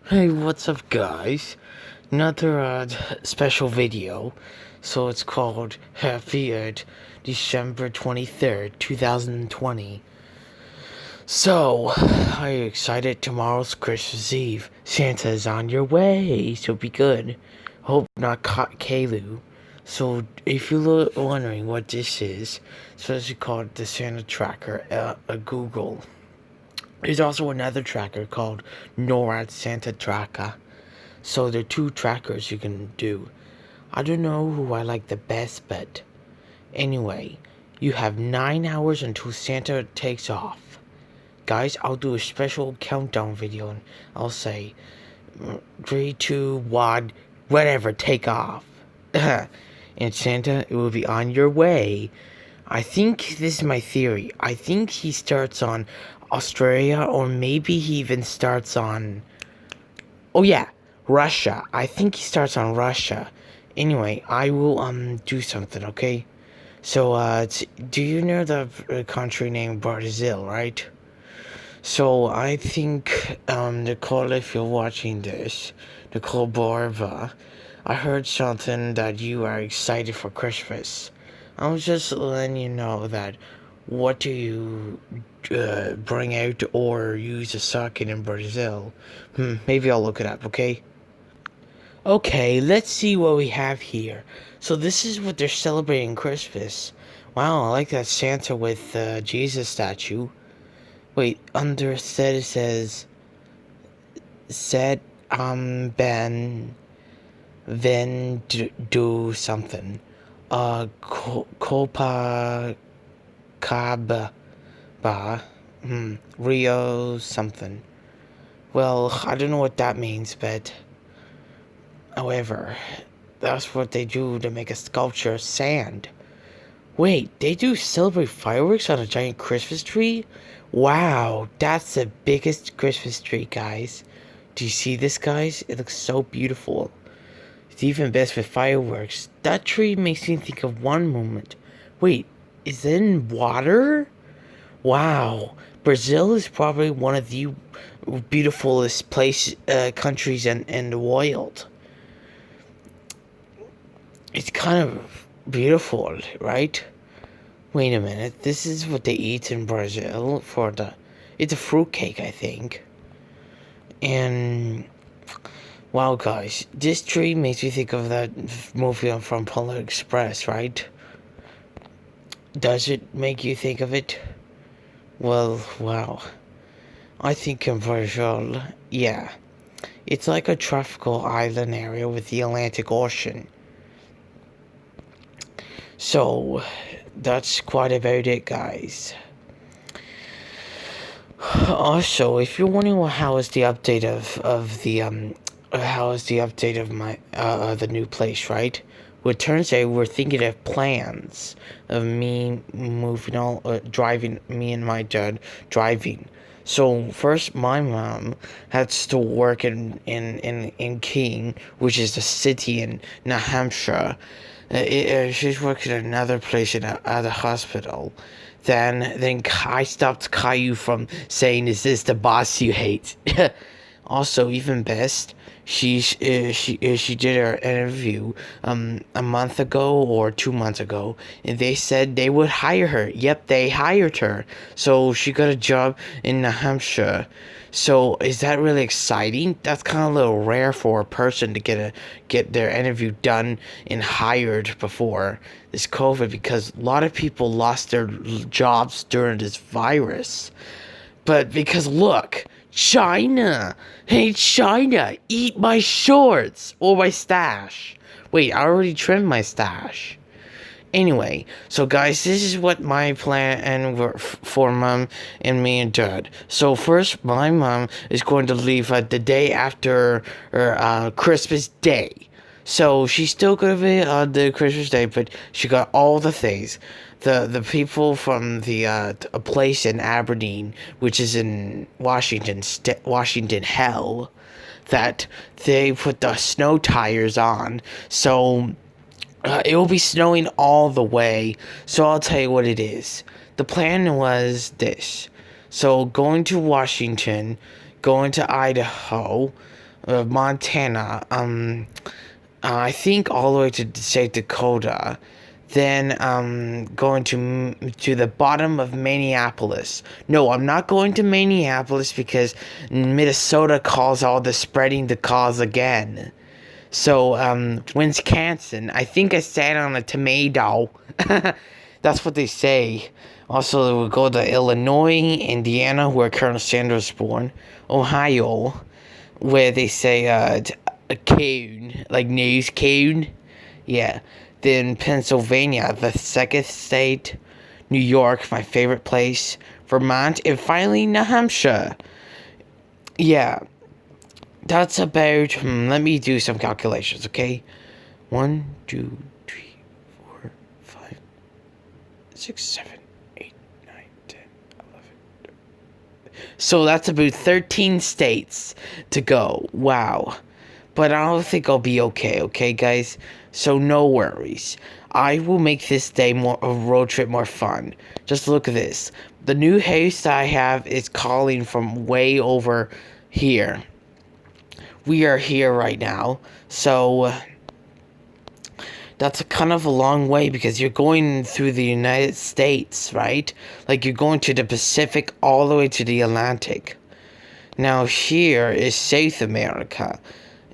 Hey, what's up, guys? Another special video. So it's called Happy December 23rd, 2020. So, are you excited? Tomorrow's Christmas Eve. Santa's on your way, so be good. Hope not caught Kalu. So, if you're wondering what this is, it's actually called the Santa Tracker, Google. There's also another tracker called NORAD Santa Tracker. So there are two trackers you can do. I don't know who I like the best, but anyway, you have 9 hours until Santa takes off. Guys, I'll do a special countdown video and I'll say 3, 2, 1, whatever, take off. And Santa, it will be on your way. I think this is my theory. I think he starts on Australia, or maybe he even starts on... Oh yeah, Russia. I think he starts on Russia. Anyway, I will do something, okay? So, do you know the country named Brazil, right? So, I think, Nicole, if you're watching this, Nicole Barba, I heard something that you are excited for Christmas. I was just letting you know that what do you bring out or use a socket in Brazil? Maybe I'll look it up, okay? Okay, let's see what we have here. So this is what they're celebrating Christmas. Wow, I like that Santa with Jesus statue. Wait, under said it says said ben do something. Copa Caba Rio something. Well, I don't know what that means, but however, that's what they do to make a sculpture of sand. Wait, they do celebrate fireworks on a giant Christmas tree? Wow, that's the biggest Christmas tree, guys. Do you see this, guys? It looks so beautiful. It's even best with fireworks. That tree makes me think of one moment. Wait, is it in water? Wow, Brazil is probably one of the beautifulest countries in the world. It's kind of beautiful, right? Wait a minute, this is what they eat in Brazil it's a fruitcake, I think. And wow, guys, this tree makes me think of that movie from Polar Express, right? Does it make you think of it? Well, wow. I think in Brazil, yeah. It's like a tropical island area with the Atlantic Ocean. So, that's quite about it, guys. Also, if you're wondering how is the update of my the new place, right? Well, it turns out we're thinking of plans of me moving driving, me and my dad driving. So first, my mom has to work in King, which is a city in New Hampshire. She's working at another place at a hospital. Then I stopped Caillou from saying, "Is this the boss you hate?" Also, even best, she did her interview a month ago or 2 months ago, and they said they would hire her. Yep, they hired her, so she got a job in New Hampshire. So is that really exciting? That's kind of a little rare for a person to get their interview done and hired before this COVID, because a lot of people lost their jobs during this virus. But because look, China, hey China, eat my shorts or my stash. Wait, I already trimmed my stash. Anyway, so guys, this is what my plan for mom and me and dad. So first, my mom is going to leave the day after Christmas Day. So she's still going to be on the Christmas Day, but she got all the things. The people from a place in Aberdeen, which is in Washington Hell, that they put the snow tires on. So it will be snowing all the way, so I'll tell you what it is. The plan was this. So going to Washington, going to Idaho, Montana, I think all the way to South Dakota, then going to the bottom of Minneapolis. No, I'm not going to Minneapolis because Minnesota calls all the spreading the cause again. So, Wisconsin, I think I sat on a tomato. That's what they say. Also, we'll go to Illinois, Indiana, where Colonel Sanders was born. Ohio, where they say, a coon, like news coon. Yeah. Then Pennsylvania, the second state. New York, my favorite place. Vermont, and finally New Hampshire. Yeah. That's about, let me do some calculations, okay? 1, 2, 3, 4, 5, 6, 7, 8, 9, 10, 11. So that's about 13 states to go. Wow. But I don't think I'll be okay, guys? So no worries. I will make this day a road trip more fun. Just look at this. The new house I have is calling from way over here. We are here right now, so that's kind of a long way because you're going through the United States, right? Like you're going to the Pacific all the way to the Atlantic. Now here is South America,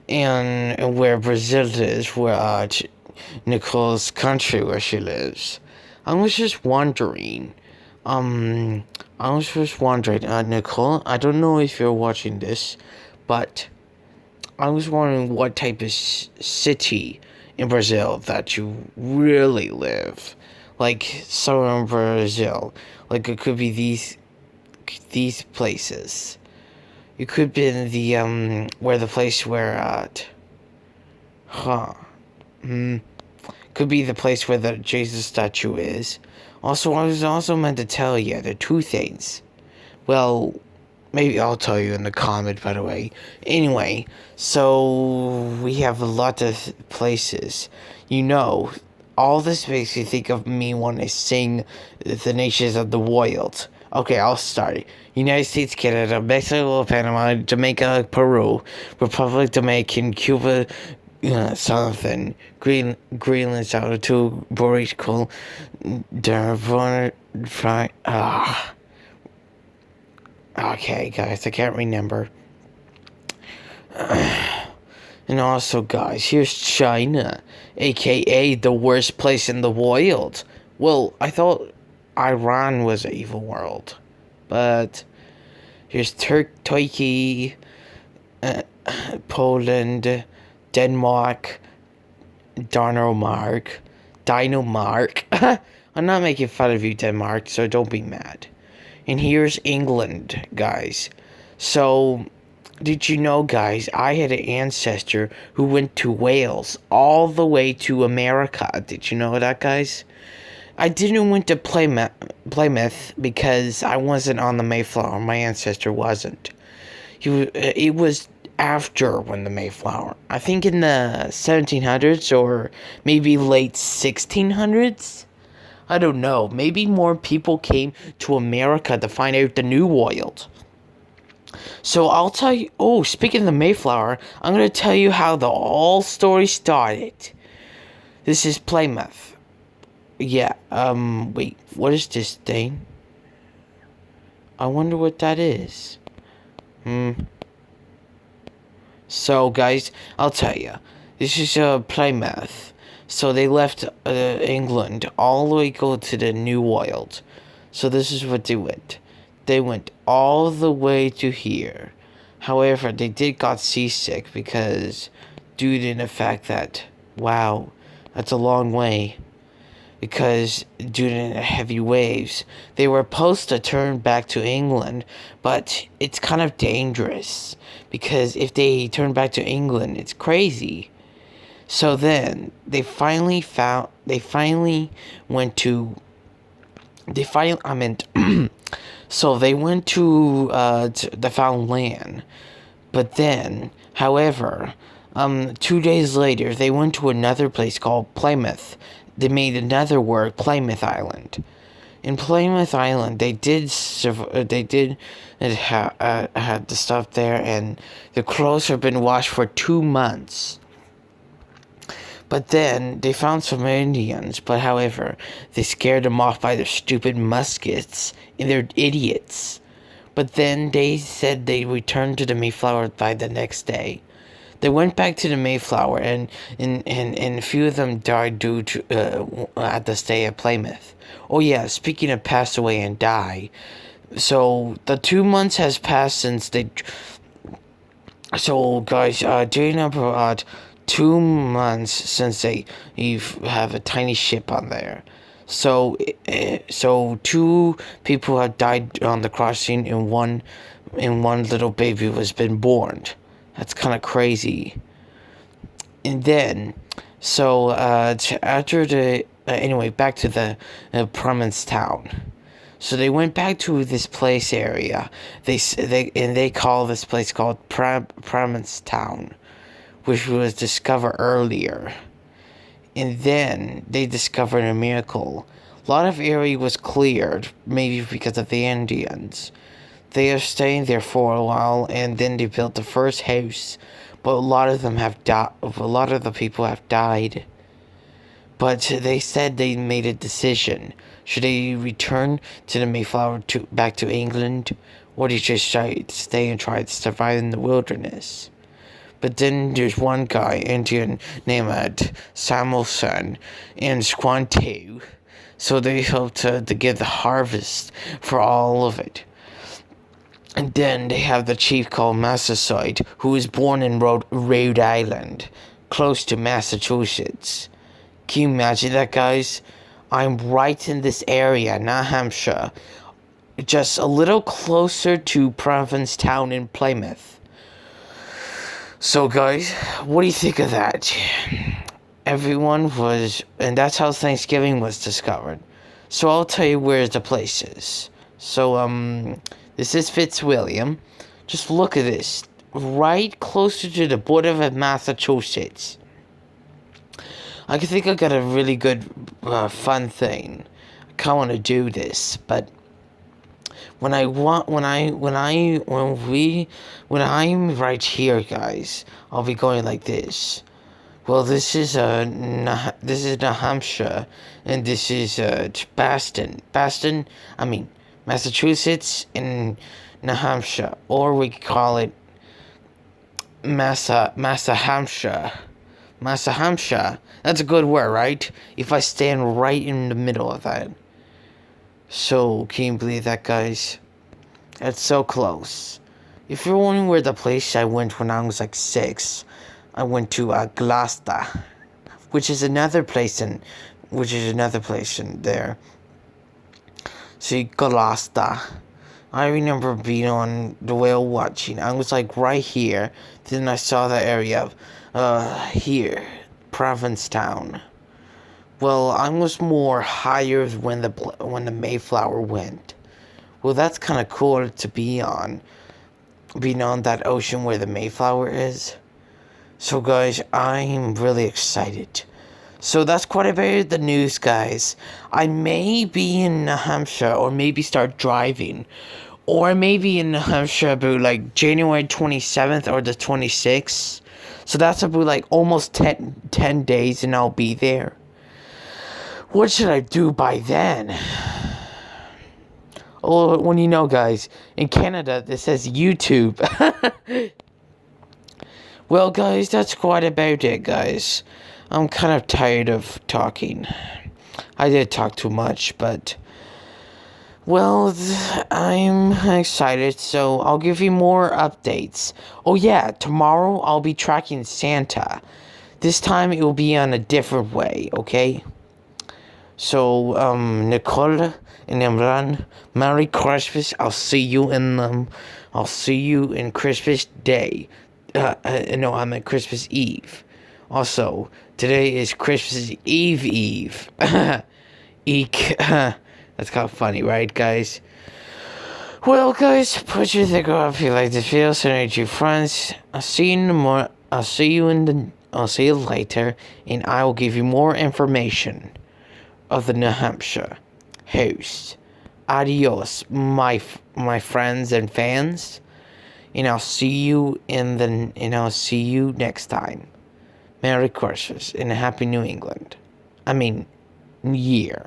and where Brazil is, where Nicole's country where she lives. I was just wondering, Nicole, I don't know if you're watching this, but I was wondering what type of city in Brazil that you really live. Like, somewhere in Brazil. Like, it could be these places. You could be in the, where the place where, could be the place where the Jesus statue is. Also, I was also meant to tell you, there are two things. Well, maybe I'll tell you in the comment, by the way. Anyway, so we have a lot of places. You know, all this makes you think of me when I sing the nations of the world. Okay, I'll start. United States, Canada, Mexico, Panama, Jamaica, Peru, Republic Dominican, Cuba, something, Greenland, South to Boreal, Devon, Okay, guys, I can't remember. And also, guys, here's China, aka the worst place in the world. Well, I thought Iran was an evil world, but here's Turkey, Poland, Denmark, Dinamarca. I'm not making fun of you, Denmark, so don't be mad. And here's England, guys. So, did you know, guys, I had an ancestor who went to Wales all the way to America. Did you know that, guys? I didn't went to Plymouth because I wasn't on the Mayflower. My ancestor wasn't. It was after when the Mayflower. I think in the 1700s or maybe late 1600s. I don't know. Maybe more people came to America to find out the New World. So I'll tell you. Oh, speaking of the Mayflower, I'm going to tell you how the whole story started. This is Plymouth. Yeah, wait. What is this thing? I wonder what that is. So, guys, I'll tell you. This is, Plymouth. So they left England all the way go to the New World. So this is what they went. They went all the way to here. However, they did got seasick because due to the fact that, wow, that's a long way. Because due to the heavy waves, they were supposed to turn back to England, but it's kind of dangerous. Because if they turn back to England, it's crazy. So then, so they went to the found land. But then, however, 2 days later, they went to another place called Plymouth. They made another word, Plymouth Island. in Plymouth Island, they did had the stuff there, and the clothes have been washed for 2 months. But then they found some Indians, but however, they scared them off by their stupid muskets, and they're idiots. But then they said they returned to the Mayflower by the next day. They went back to the Mayflower, and a few of them died due to at the stay at Plymouth. Oh yeah, speaking of pass away and die, so the 2 months has passed since they. So guys, during about 2 months since they have a tiny ship on there. So 2 people have died on the crossing, and one little baby was been born. That's kind of crazy. And then, so after the anyway, back to the Provincetown. So they went back to this place area. They call this place called Provincetown, which was discovered earlier. And then they discovered a miracle. A lot of area was cleared, maybe because of the Indians. They are staying there for a while, and then they built the first house. But a lot of them have died. A lot of the people have died. But they said they made a decision. Should they return to the Mayflower back to England, or they just stay and try to survive in the wilderness? But then there's one guy, Indian, named Samuelson and Squanto. So they hope to give the harvest for all of it. And then they have the chief called Massasoit, who was born in Rhode Island, close to Massachusetts. Can you imagine that, guys? I'm right in this area, not Hampshire. Just a little closer to Provincetown in Plymouth. So, guys, what do you think of that? And that's how Thanksgiving was discovered. So I'll tell you where the place is. So, this is Fitzwilliam. Just look at this. Right closer to the border of Massachusetts. I think I got a really good, fun thing. I kind of want to do this, but when I'm right here, guys, I'll be going like this. Well, this is New Hampshire, and this is Massachusetts and New Hampshire, or we could call it Hampshire. Hampshire. That's a good word, right? If I stand right in the middle of that. So, can you believe that, guys? That's so close. If you're wondering where the place I went when I was like 6, I went to Gloucester, which is another place in there. See, Gloucester. I remember being on the whale watching. I was like right here. Then I saw the area of here, Provincetown. Well, I was more higher when the Mayflower went. Well, that's kind of cool to be on. Being on that ocean where the Mayflower is. So, guys, I'm really excited. So that's quite about the news, guys. I may be in New Hampshire, or maybe start driving. Or maybe in New Hampshire about like January 27th or the 26th. So that's about like almost 10 days, and I'll be there. What should I do by then? Oh, when you know, guys, in Canada, this says YouTube. Well, guys, that's quite about it, guys. I'm kind of tired of talking. I did talk too much, but... Well, I'm excited, so I'll give you more updates. Oh yeah, tomorrow I'll be tracking Santa. This time it will be on a different way, okay? So, Nicole and Imran, Merry Christmas. I'll see you in Christmas Day. No, I'm at Christmas Eve. Also, today is Christmas Eve. Eek. That's kind of funny, right, guys? Well, guys, put your thing up if you like this video. Send it to your friends. I'll see you later, and I will give you more information of the New Hampshire. host. Adios, my friends and fans, and I'll see you next time. Merry Christmas and Happy New England. I mean, year.